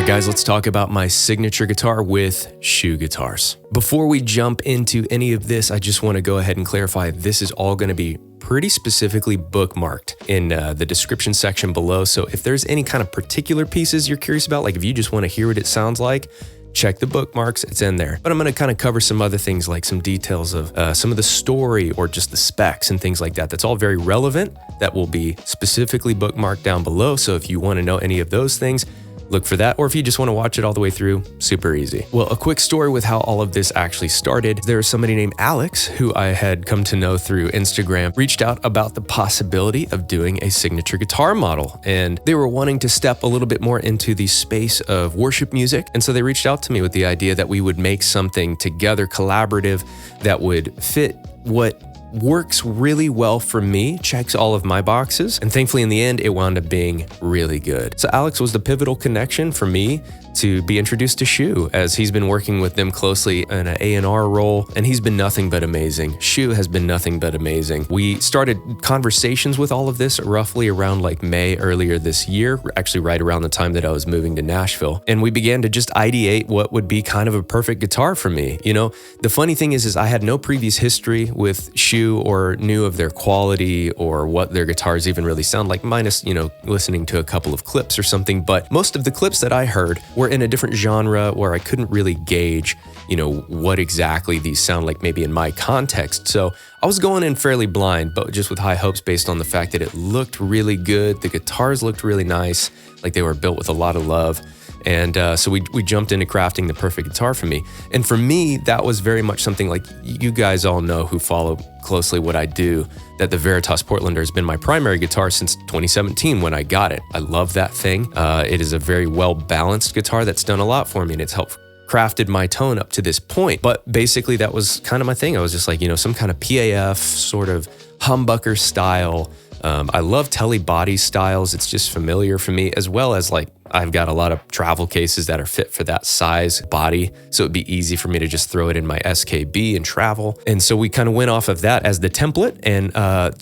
Alright guys, let's talk about my signature guitar with Shue Guitars. Before we jump into any of this, I just want to go ahead and clarify this is all going to be pretty specifically bookmarked in the description section below. So if there's any kind of particular pieces you're curious about, like if you just want to hear what it sounds like, check the bookmarks, it's in there. But I'm going to kind of cover some other things like some details of some of the story or just the specs and things like that. That's all very relevant. That will be specifically bookmarked down below. So if you want to know any of those things, look for that, or if you just want to watch it all the way through, super easy. Well, a quick story with how all of this actually started. There's somebody named Alex, who I had come to know through Instagram, reached out about the possibility of doing a signature guitar model. And they were wanting to step a little bit more into the space of worship music. And so they reached out to me with the idea that we would make something together collaborative that would fit what works really well for me, checks all of my boxes, and thankfully in the end it wound up being really good. So Alex was the pivotal connection for me to be introduced to Shue, as he's been working with them closely in an A&R role, and he's been nothing but amazing. Shue has been nothing but amazing. We started conversations with all of this roughly around like May earlier this year, actually right around the time that I was moving to Nashville, and we began to just ideate what would be kind of a perfect guitar for me. You know, the funny thing is I had no previous history with Shue or knew of their quality or what their guitars even really sound like, minus, you know, listening to a couple of clips or something. But most of the clips that I heard were in a different genre where I couldn't really gauge, you know, what exactly these sound like maybe in my context. So I was going in fairly blind, but just with high hopes based on the fact that it looked really good. The guitars looked really nice, like they were built with a lot of love. And so we jumped into crafting the perfect guitar for me. And for me, that was very much something like you guys all know who follow closely what I do, that the Veritas Portlander has been my primary guitar since 2017 when I got it. I love that thing. It is a very well-balanced guitar that's done a lot for me, and it's helped crafted my tone up to this point. But basically that was kind of my thing. I was just like, you know, some kind of PAF sort of humbucker style. I love telly body styles. It's just familiar for me, as well as like I've got a lot of travel cases that are fit for that size body. So it'd be easy for me to just throw it in my SKB and travel. And so we kind of went off of that as the template. And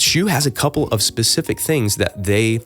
Shue has a couple of specific things that they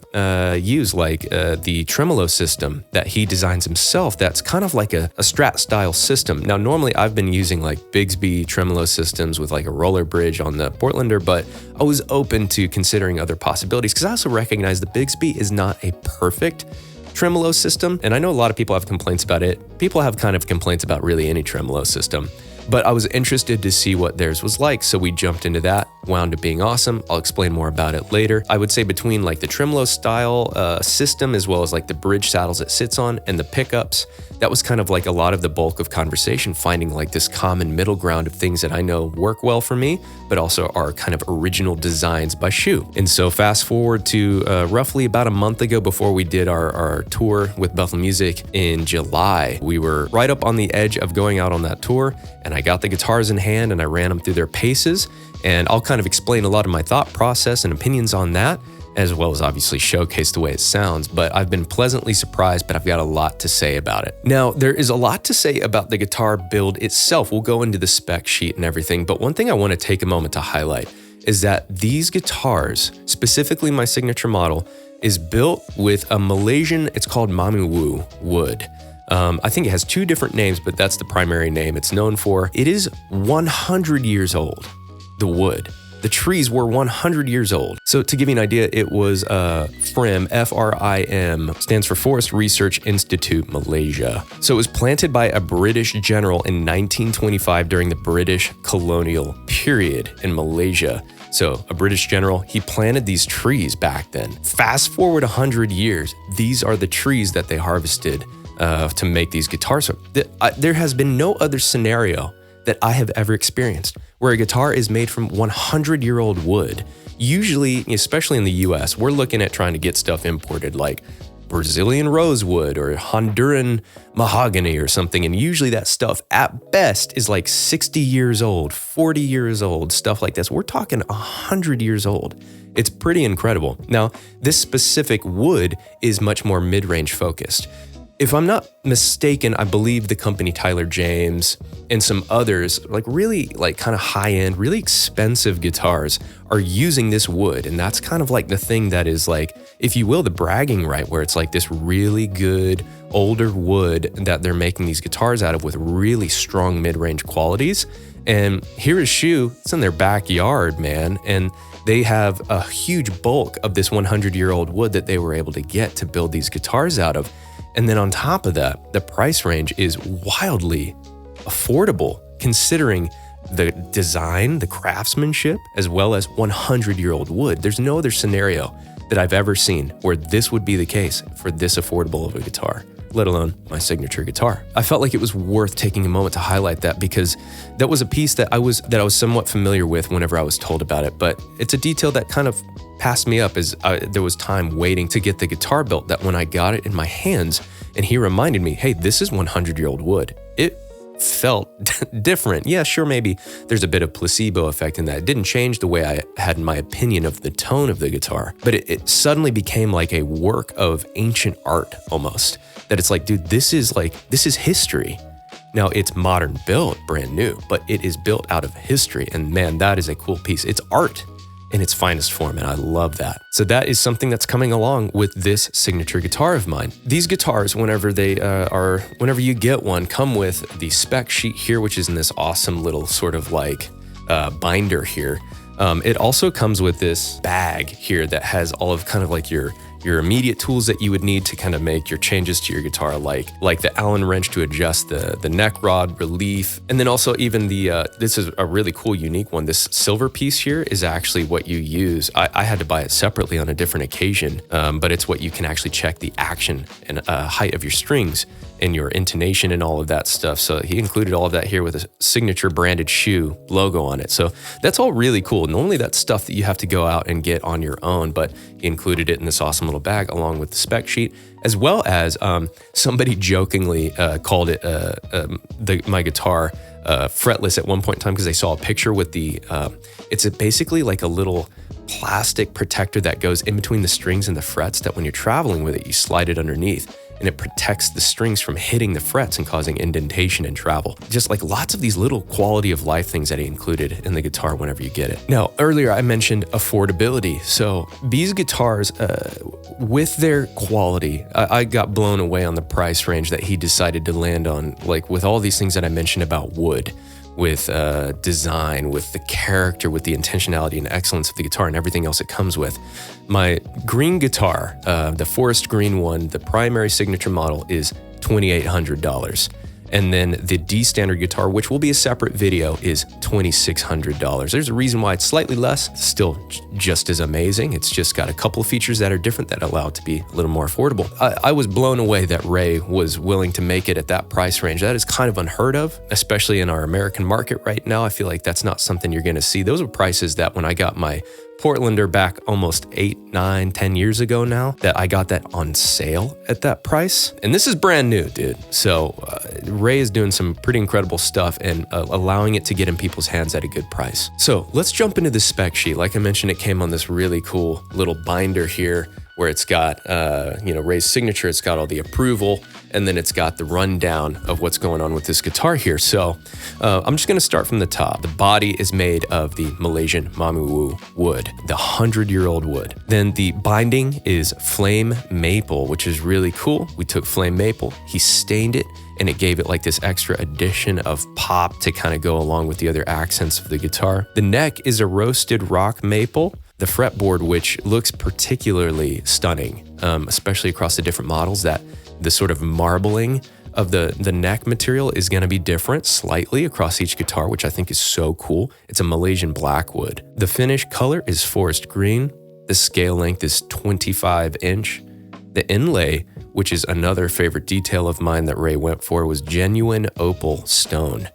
use, like the tremolo system that he designs himself. That's kind of like a Strat style system. Now, normally I've been using like Bigsby tremolo systems with like a roller bridge on the Portlander, but I was open to considering other possibilities because I also recognize the Bigsby is not a perfect tremolo system. And I know a lot of people have complaints about it. People have kind of complaints about really any tremolo system. But I was interested to see what theirs was like, so we jumped into that, wound up being awesome. I'll explain more about it later. I would say between like the tremolo style system, as well as like the bridge saddles it sits on and the pickups, that was kind of like a lot of the bulk of conversation, finding like this common middle ground of things that I know work well for me, but also are kind of original designs by Shue. And so fast forward to roughly about a month ago, before we did our tour with Bethel Music in July. We were right up on the edge of going out on that tour, and I got the guitars in hand and I ran them through their paces. And I'll kind of explain a lot of my thought process and opinions on that, as well as obviously showcase the way it sounds. But I've been pleasantly surprised, but I've got a lot to say about it. Now, there is a lot to say about the guitar build itself. We'll go into the spec sheet and everything, but one thing I want to take a moment to highlight is that these guitars, specifically my signature model, is built with a Malaysian, it's called Mamywoo wood. I think it has two different names, but that's the primary name it's known for. It is 100 years old, the wood. The trees were 100 years old. So to give you an idea, it was FRIM, F-R-I-M, stands for Forest Research Institute, Malaysia. So it was planted by a British general in 1925 during the British colonial period in Malaysia. So a British general, he planted these trees back then. Fast forward 100 years, these are the trees that they harvested to make these guitars. So there has been no other scenario that I have ever experienced where a guitar is made from 100-year-old wood. Usually, especially in the US, we're looking at trying to get stuff imported like Brazilian rosewood or Honduran mahogany or something. And usually that stuff at best is like 60 years old, 40 years old, stuff like this. We're talking 100 years old. It's pretty incredible. Now, this specific wood is much more mid-range focused. If I'm not mistaken, I believe the company Tyler James and some others, like really like kind of high-end, really expensive guitars are using this wood. And that's kind of like the thing that is like if you will, the bragging right, where it's like this really good older wood that they're making these guitars out of with really strong mid-range qualities. And here is Shue, it's in their backyard, man. And they have a huge bulk of this 100-year-old wood that they were able to get to build these guitars out of. And then on top of that, the price range is wildly affordable considering the design, the craftsmanship, as well as 100-year-old wood. There's no other scenario that I've ever seen where this would be the case for this affordable of a guitar, let alone my signature guitar. I felt like it was worth taking a moment to highlight that because that was a piece that I was somewhat familiar with whenever I was told about it, but it's a detail that kind of passed me up as there was time waiting to get the guitar built, that when I got it in my hands and he reminded me, hey, this is 100-year-old wood, it felt different. Yeah, sure, maybe there's a bit of placebo effect in that. It didn't change the way I had my opinion of the tone of the guitar, but it suddenly became like a work of ancient art almost. That it's like, dude, this is history. Now it's modern built, brand new, but it is built out of history. And man, that is a cool piece. It's art in its finest form, and I love that. So that is something that's coming along with this signature guitar of mine. These guitars, whenever you get one, come with the Spec Sheet here, which is in this awesome little sort of like binder here. It also comes with this bag here that has all of kind of like your immediate tools that you would need to kind of make your changes to your guitar, like the Allen wrench to adjust the neck rod relief. And then also even this is a really cool, unique one. This silver piece here is actually what you use. I had to buy it separately on a different occasion, but it's what you can actually check the action and height of your strings and your intonation and all of that stuff. So he included all of that here with a signature branded Shue logo on it. So that's all really cool. Normally that's stuff that you have to go out and get on your own, but he included it in this awesome little bag along with the Spec Sheet, as well as somebody jokingly called it my guitar fretless at one point in time because they saw a picture with it's basically like a little plastic protector that goes in between the strings and the frets, that when you're traveling with it, you slide it underneath and it protects the strings from hitting the frets and causing indentation in travel. Just like lots of these little quality of life things that he included in the guitar whenever you get it. Now, earlier I mentioned affordability. So these guitars, with their quality, I got blown away on the price range that he decided to land on, like with all these things that I mentioned about wood, with design, with the character, with the intentionality and excellence of the guitar and everything else it comes with. My green guitar, the forest green one, the primary signature model is $2,800. And then the D standard guitar, which will be a separate video, is $2,600. There's a reason why it's slightly less, it's still just as amazing. It's just got a couple of features that are different that allow it to be a little more affordable. I was blown away that Ray was willing to make it at that price range. That is kind of unheard of, especially in our American market right now. I feel like that's not something you're gonna see. Those were prices that when I got my Portlander back almost 8, 9, 10 years ago now, that I got that on sale at that price. And this is brand new, dude. So Ray is doing some pretty incredible stuff and allowing it to get in people's hands at a good price. So let's jump into the Spec Sheet. Like I mentioned, it came on this really cool little binder here where it's got, Ray's signature, it's got all the approval, and then it's got the rundown of what's going on with this guitar here. So I'm just gonna start from the top. The body is made of the Malaysian Mamywoo wood, the 100-year-old wood. Then the binding is flame maple, which is really cool. We took flame maple, he stained it, and it gave it like this extra addition of pop to kind of go along with the other accents of the guitar. The neck is a roasted rock maple. The fretboard, which looks particularly stunning, especially across the different models, that the sort of marbling of the neck material is going to be different slightly across each guitar, which I think is so cool. It's a Malaysian blackwood. The finish color is forest green. The scale length is 25-inch. The inlay, which is another favorite detail of mine that Ray went for, was genuine opal stone.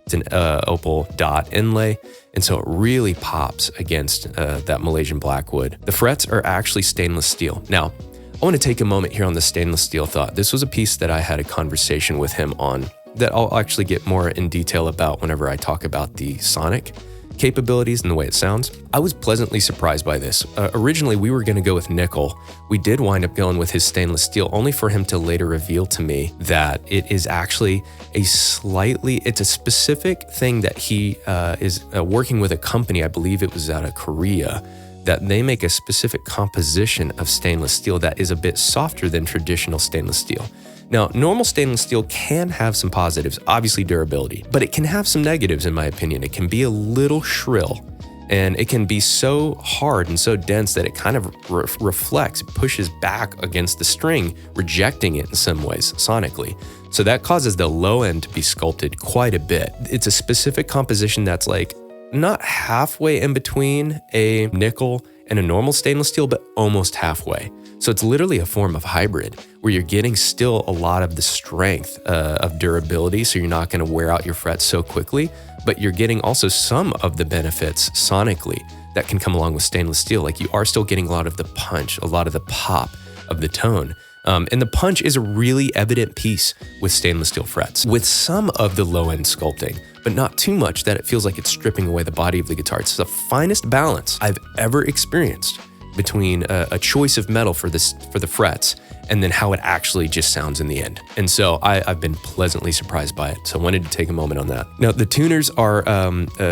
It's an opal dot inlay, and so it really pops against that Malaysian blackwood. The frets are actually stainless steel. Now, I want to take a moment here on the stainless steel thought. This was a piece that I had a conversation with him on that I'll actually get more in detail about whenever I talk about the sonic capabilities and the way it sounds. I was pleasantly surprised by this. Originally, we were going to go with nickel. We did wind up going with his stainless steel, only for him to later reveal to me that it is actually it's a specific thing that he is working with a company, I believe it was out of Korea, that they make a specific composition of stainless steel that is a bit softer than traditional stainless steel. Now, normal stainless steel can have some positives, obviously durability, but it can have some negatives in my opinion. It can be a little shrill, and it can be so hard and so dense that it kind of reflects, pushes back against the string, rejecting it in some ways sonically. So that causes the low end to be sculpted quite a bit. It's a specific composition that's like not halfway in between a nickel and a normal stainless steel, but almost halfway. So it's literally a form of hybrid where you're getting still a lot of the strength of durability, so you're not going to wear out your frets so quickly, but you're getting also some of the benefits sonically that can come along with stainless steel. Like you are still getting a lot of the punch, a lot of the pop of the tone. And the punch is a really evident piece with stainless steel frets, with some of the low-end sculpting, but not too much that it feels like it's stripping away the body of the guitar. It's the finest balance I've ever experienced between a choice of metal for the frets and then how it actually just sounds in the end. And so I've been pleasantly surprised by it. So I wanted to take a moment on that. Now, the tuners are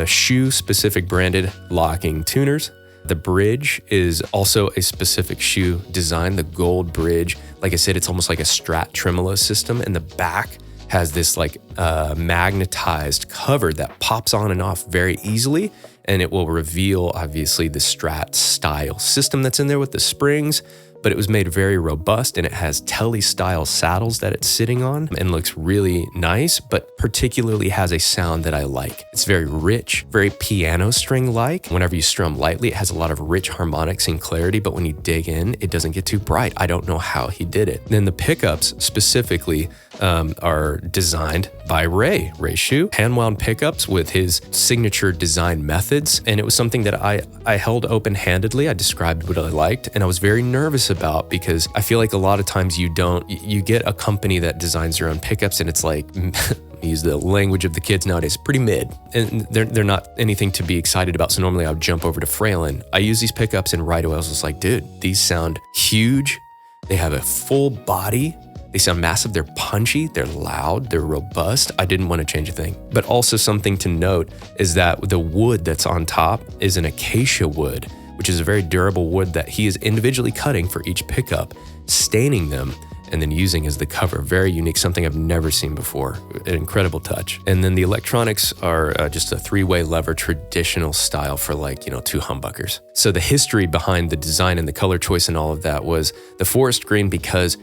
Shue specific branded locking tuners. The bridge is also a specific Shue design, the gold bridge. Like I said, it's almost like a Strat tremolo system, and the back has this like magnetized cover that pops on and off very easily, and it will reveal obviously the Strat style system that's in there with the springs, but it was made very robust, and it has Tele style saddles that it's sitting on and looks really nice, but particularly has a sound that I like. It's very rich, very piano string like. Whenever you strum lightly, it has a lot of rich harmonics and clarity, but when you dig in, it doesn't get too bright. I don't know how he did it. Then the pickups specifically are designed by Ray Shue, hand-wound pickups with his signature design methods. And it was something that I held open-handedly. I described what I liked, and I was very nervous about, because I feel like a lot of times you get a company that designs their own pickups and it's like, use the language of the kids nowadays, pretty mid, and they're not anything to be excited about. So normally I would jump over to Fralin. I use these pickups and right away I was just like, dude, these sound huge. They have a full body. They sound massive, they're punchy, they're loud, they're robust. I didn't want to change a thing. But also something to note is that the wood that's on top is an acacia wood, which is a very durable wood that he is individually cutting for each pickup, staining them, and then using as the cover. Very unique, something I've never seen before. An incredible touch. And then the electronics are just a 3-way lever traditional style for two humbuckers. So the history behind the design and the color choice and all of that was the forest green, because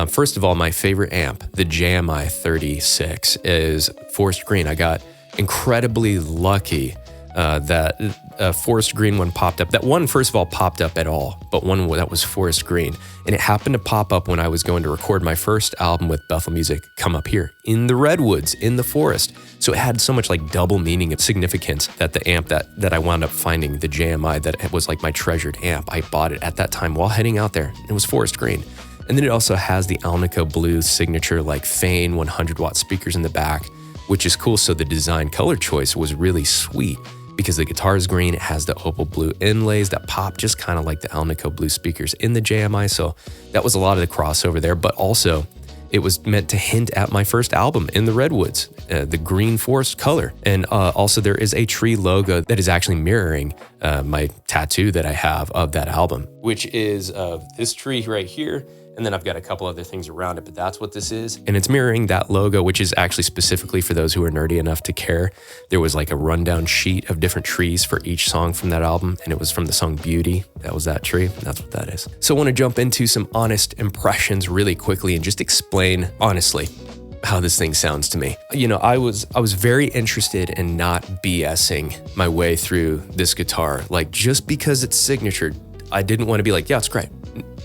first of all, my favorite amp, the JMI 36, is forest green. I got incredibly lucky that a forest green one popped up. That one, first of all, popped up at all, but one that was forest green. And it happened to pop up when I was going to record my first album with Bethel Music, Come Up Here, in the redwoods, in the forest. So it had so much like double meaning of significance that the amp that I wound up finding, the JMI, that was like my treasured amp. I bought it at that time while heading out there. It was forest green. And then it also has the Alnico Blue signature like Fane 100-watt speakers in the back, which is cool. So the design color choice was really sweet because the guitar is green. It has the opal blue inlays that pop just kind of like the Alnico Blue speakers in the JMI. So that was a lot of the crossover there, but also it was meant to hint at my first album, In the Redwoods, the green forest color. And also there is a tree logo that is actually mirroring my tattoo that I have of that album, which is this tree right here. And then I've got a couple other things around it, but that's what this is. And it's mirroring that logo, which is actually specifically for those who are nerdy enough to care. There was like a rundown sheet of different trees for each song from that album, and it was from the song Beauty. That was that tree, and that's what that is. So I want to jump into some honest impressions really quickly and just explain honestly how this thing sounds to me. You know, I was very interested in not BSing my way through this guitar. Like, just because it's signature, I didn't want to be like, yeah, it's great,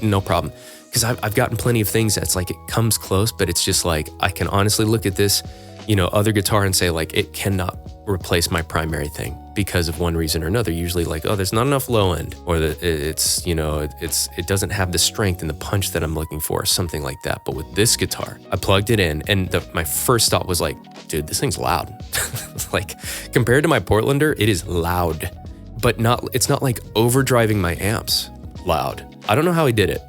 no problem. Because I've gotten plenty of things that's like, it comes close, but it's just like, I can honestly look at this, other guitar and say like, it cannot replace my primary thing because of one reason or another. Usually like, oh, there's not enough low end, or it doesn't have the strength and the punch that I'm looking for, or something like that. But with this guitar, I plugged it in, and my first thought was like, dude, this thing's loud. Like, compared to my Portlander, it is loud, but it's not like overdriving my amps loud. I don't know how he did it.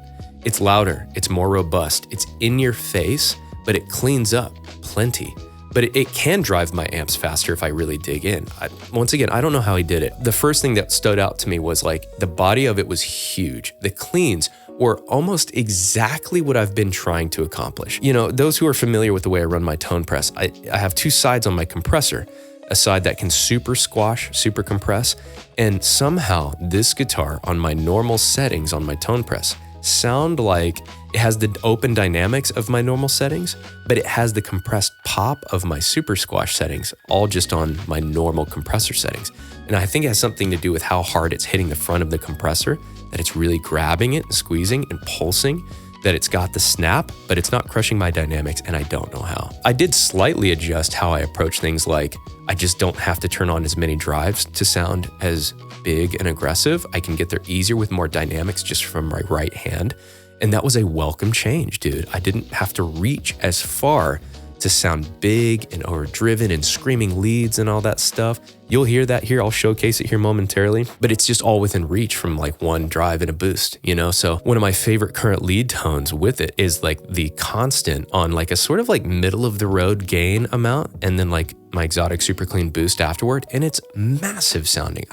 It's louder, it's more robust, it's in your face, but it cleans up plenty. but it can drive my amps faster if I really dig in. Once again, I don't know how he did it. The first thing that stood out to me was like the body of it was huge. The cleans were almost exactly what I've been trying to accomplish. You know, those who are familiar with the way I run my tone press, I have two sides on my compressor, a side that can super squash, super compress, and somehow this guitar on my normal settings on my tone press sound like it has the open dynamics of my normal settings, but it has the compressed pop of my super squash settings, all just on my normal compressor settings. And I think it has something to do with how hard it's hitting the front of the compressor, that it's really grabbing it and squeezing and pulsing, that it's got the snap, but it's not crushing my dynamics, and I don't know how. I did slightly adjust how I approach things, like I just don't have to turn on as many drives to sound as big and aggressive. I can get there easier with more dynamics just from my right hand. And that was a welcome change, dude. I didn't have to reach as far to sound big and overdriven and screaming leads and all that stuff. You'll hear that here. I'll showcase it here momentarily, but it's just all within reach from like one drive and a boost, you know? So one of my favorite current lead tones with it is like the constant on like a sort of like middle of the road gain amount, and then like my exotic super clean boost afterward. And it's massive sounding.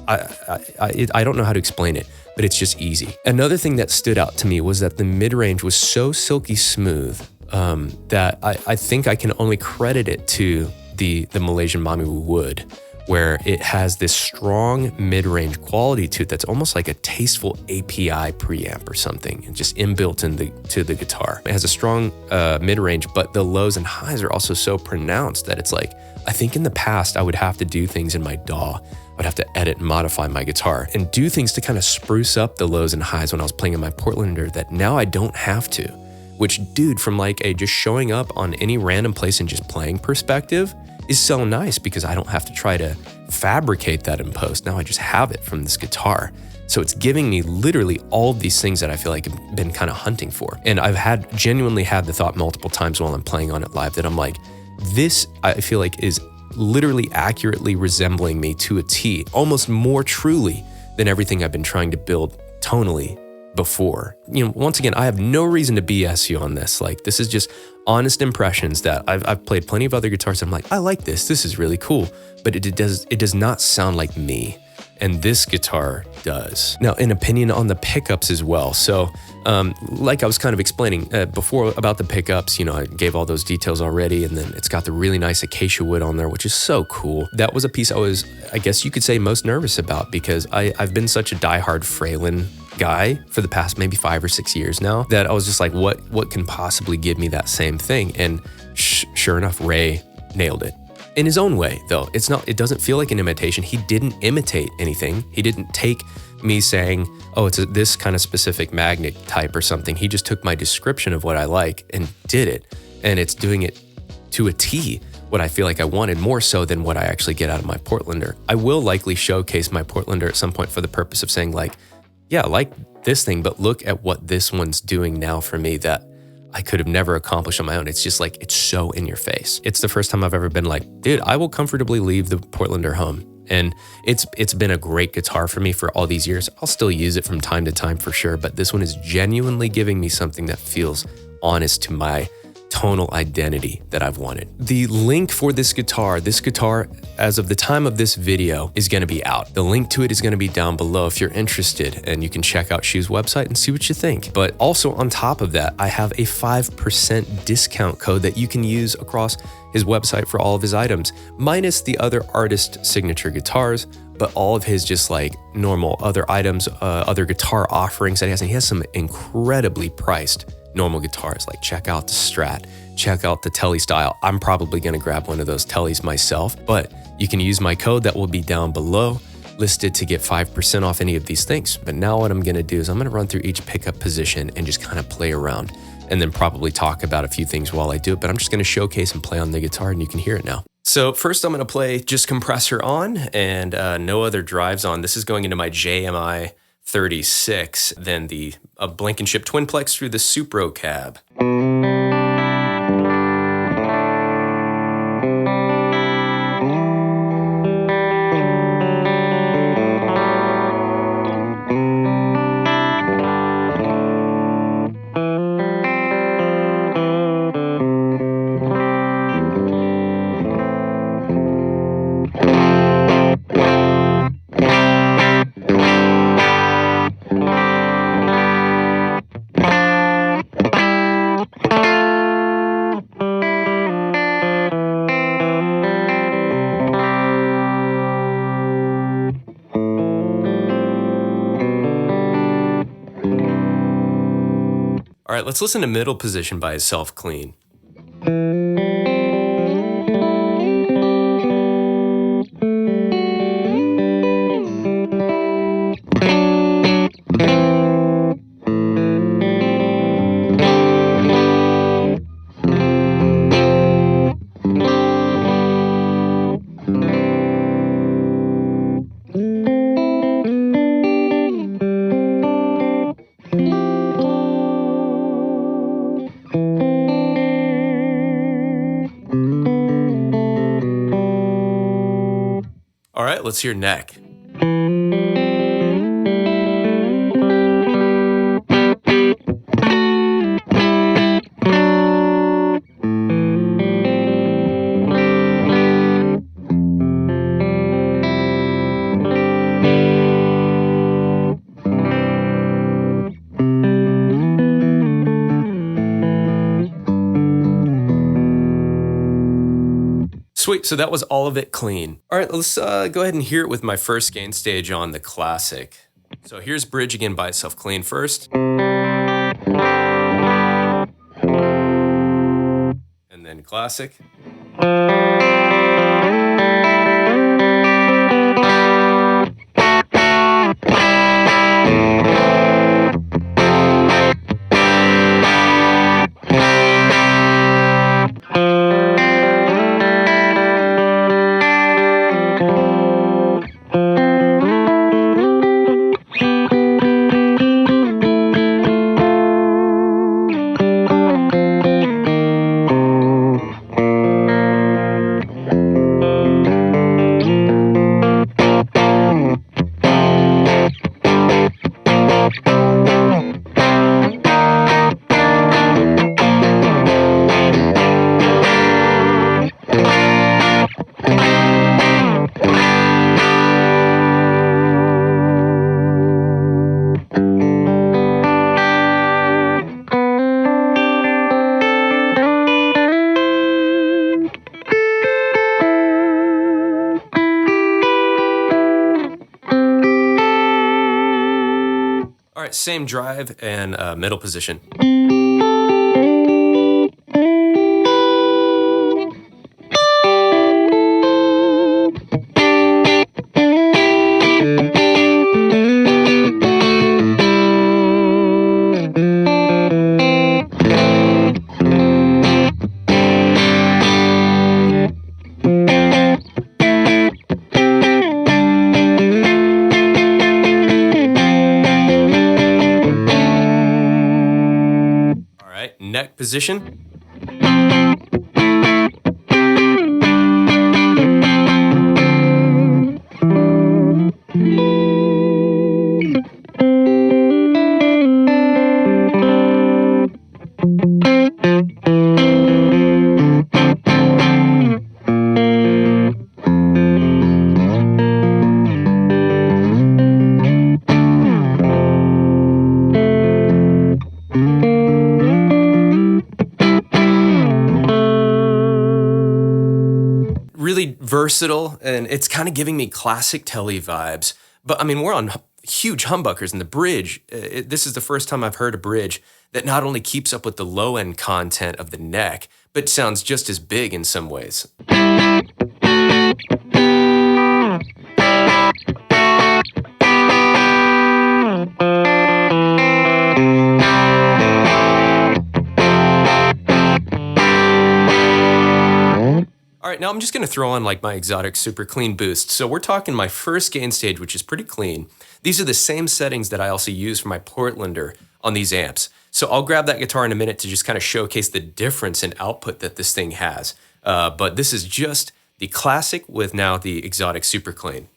I don't know how to explain it, but it's just easy. Another thing that stood out to me was that the mid-range was so silky smooth that I think I can only credit it to the Malaysian Mamywoo wood, where it has this strong mid-range quality to it that's almost like a tasteful API preamp or something, and just inbuilt into the guitar. It has a strong mid-range, but the lows and highs are also so pronounced that it's like, I think in the past I would have to do things in my DAW. I'd have to edit and modify my guitar and do things to kind of spruce up the lows and highs when I was playing in my Portlander that now I don't have to. Which, dude, from like a just showing up on any random place and just playing perspective is so nice, because I don't have to try to fabricate that in post. Now I just have it from this guitar. So it's giving me literally all of these things that I feel like I've been kind of hunting for. And I've genuinely had the thought multiple times while I'm playing on it live that I'm like, this I feel like is literally accurately resembling me to a T, almost more truly than everything I've been trying to build tonally before. You know, once again, I have no reason to BS you on this. Like, this is just honest impressions that I've played plenty of other guitars. I'm like, I like this. This is really cool, but it does not sound like me. And this guitar does. Now, an opinion on the pickups as well. So, like I was kind of explaining before about the pickups, you know, I gave all those details already, and then it's got the really nice acacia wood on there, which is so cool. That was a piece I was, I guess you could say, most nervous about, because I've been such a diehard Fralin guy for the past maybe 5 or 6 years now, that I was just like, what can possibly give me that same thing? And sure enough, Ray nailed it. In his own way, though. It doesn't feel like an imitation. He didn't imitate anything. He didn't take me saying, oh, it's this kind of specific magnet type or something. He just took my description of what I like and did it. And it's doing it to a T, what I feel like I wanted, more so than what I actually get out of my Portlander. I will likely showcase my Portlander at some point for the purpose of saying like, yeah, I like this thing, but look at what this one's doing now for me that I could have never accomplished on my own. It's just like, it's so in your face. It's the first time I've ever been like, dude, I will comfortably leave the Portlander home. And it's been a great guitar for me for all these years. I'll still use it from time to time for sure, but this one is genuinely giving me something that feels honest to my tonal identity that I've wanted. The link for this guitar, as of the time of this video, is gonna be out. The link to it is gonna be down below if you're interested, and you can check out Shue's website and see what you think. But also on top of that, I have a 5% discount code that you can use across his website for all of his items, minus the other artist signature guitars, but all of his just like normal other items, other guitar offerings that he has. And he has some incredibly priced normal guitars. Like, check out the Strat, check out the Telly style. I'm probably gonna grab one of those Tellys myself, but you can use my code that will be down below, listed to get 5% off any of these things. But now what I'm gonna do is I'm gonna run through each pickup position and just kind of play around, and then probably talk about a few things while I do it, but I'm just gonna showcase and play on the guitar, and you can hear it now. So first I'm gonna play just compressor on and no other drives on. This is going into my JMI 36, then the Blankenship Twinplex through the Supro cab. All right, let's listen to Middle Position by itself clean. All right, let's hear neck. Sweet, so that was all of it clean. All right, let's go ahead and hear it with my first gain stage on the classic. So here's bridge again by itself clean first. And then classic. All right, same drive and middle position. Neck position. Really versatile, and it's kind of giving me classic telly vibes. But I mean, we're on huge humbuckers, and the bridge, this is the first time I've heard a bridge that not only keeps up with the low end content of the neck, but sounds just as big in some ways. All right, now I'm just gonna throw on like my exotic super clean boost. So we're talking my first gain stage, which is pretty clean. These are the same settings that I also use for my Portlander on these amps. So I'll grab that guitar in a minute to just kind of showcase the difference in output that this thing has. But this is just the classic with now the exotic super clean.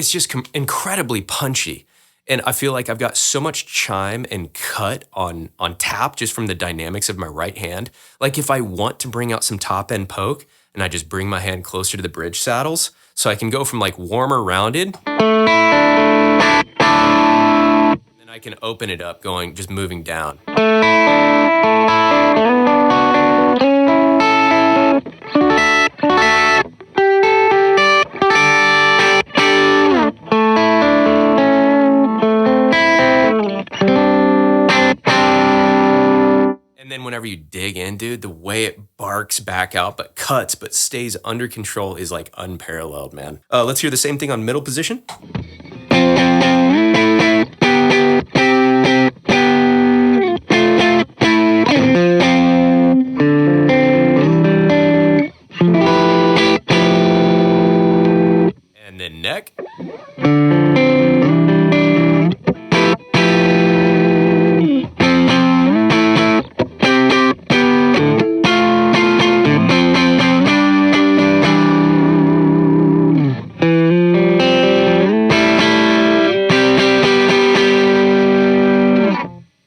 it's just incredibly punchy. And I feel like I've got so much chime and cut on tap just from the dynamics of my right hand. Like if I want to bring out some top end poke and I just bring my hand closer to the bridge saddles so I can go from like warmer rounded, and then I can open it up going, just moving down. Then whenever you dig in, dude, the way it barks back out, but cuts, but stays under control is like unparalleled, man. Let's hear the same thing on middle position. And then neck.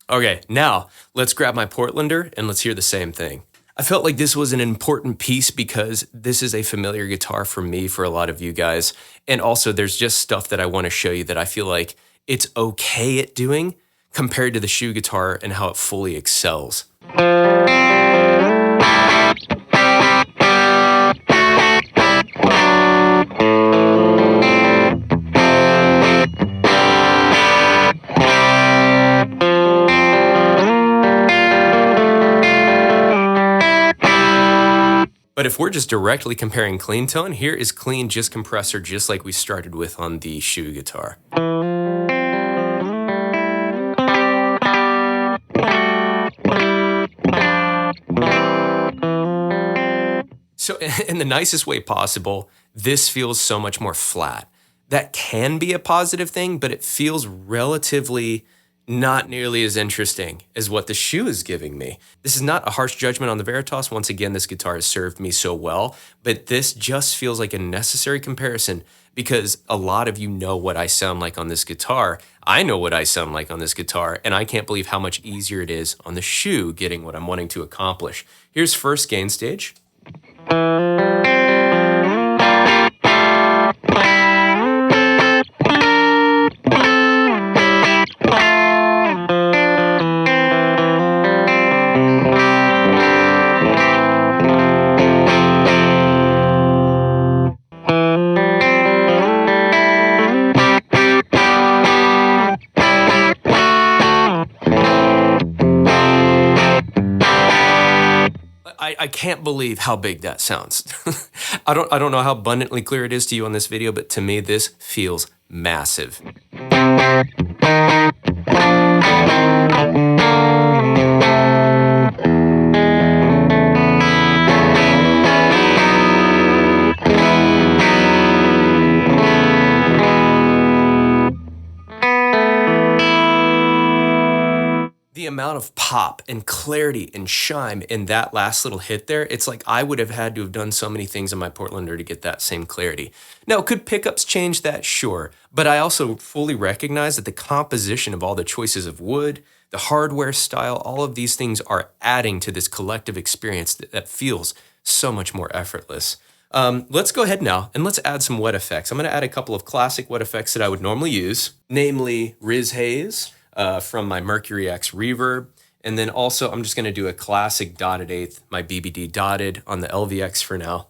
Okay, now let's grab my Portlander and let's hear the same thing. I felt like this was an important piece because this is a familiar guitar for me, for a lot of you guys. And also there's just stuff that I want to show you that I feel like it's okay at doing compared to the Shue guitar and how it fully excels. But if we're just directly comparing clean tone, here is clean just compressor, just like we started with on the Shue guitar. So in the nicest way possible, this feels so much more flat. That can be a positive thing, but it feels relatively not nearly as interesting as what the Shue is giving me. This is not a harsh judgment on the Veritas. Once again, this guitar has served me so well, but this just feels like a necessary comparison because a lot of you know what I sound like on this guitar. I know what I sound like on this guitar, and I can't believe how much easier it is on the Shue getting what I'm wanting to accomplish. Here's first gain stage. I can't believe how big that sounds. I don't know how abundantly clear it is to you on this video, but to me, this feels massive. The amount of pop and clarity and chime in that last little hit there, it's like I would have had to have done so many things on my Portlander to get that same clarity. Now, could pickups change that? Sure. But I also fully recognize that the composition of all the choices of wood, the hardware style, all of these things are adding to this collective experience that feels so much more effortless. Let's go ahead now and let's add some wet effects. I'm going to add a couple of classic wet effects that I would normally use, namely Riz Haze, from my Mercury X Reverb. And then also I'm just going to do a classic dotted eighth, my BBD dotted on the LVX for now.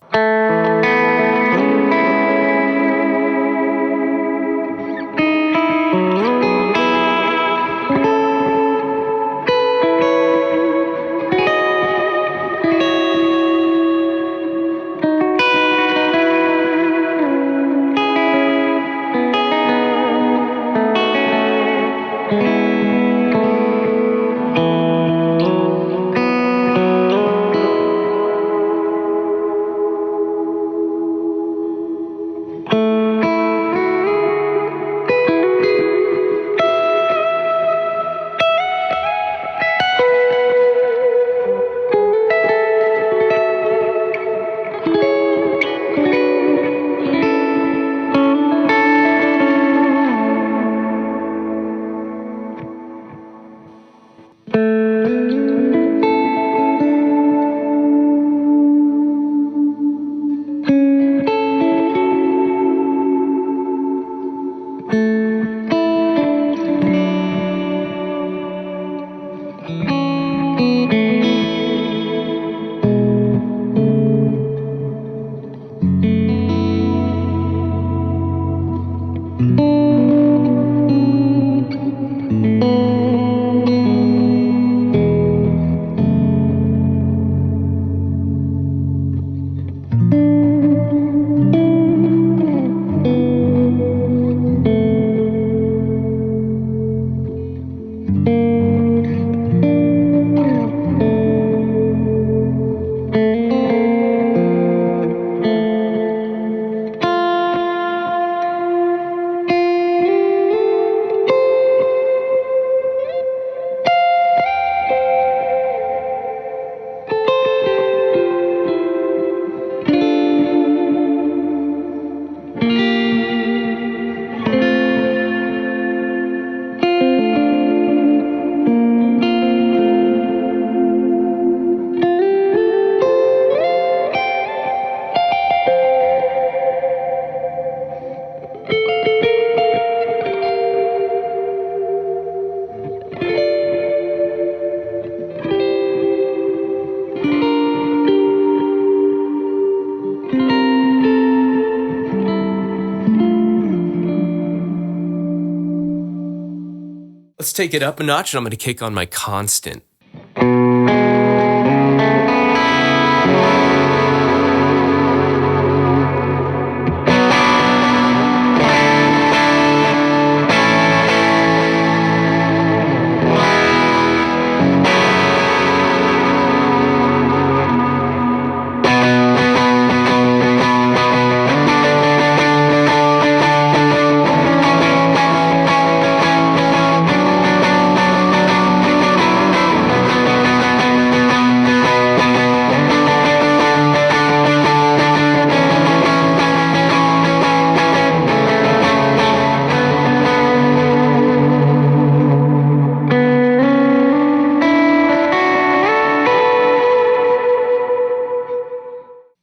Let's take it up a notch, and I'm going to kick on my constant.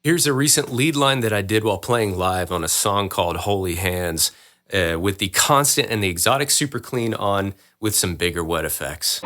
Here's a recent lead line that I did while playing live on a song called Holy Hands, with the constant and the exotic super clean on with some bigger wet effects.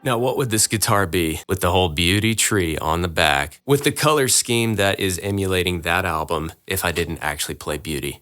Now, what would this guitar be with the whole beauty tree on the back, with the color scheme that is emulating that album if I didn't actually play Beauty?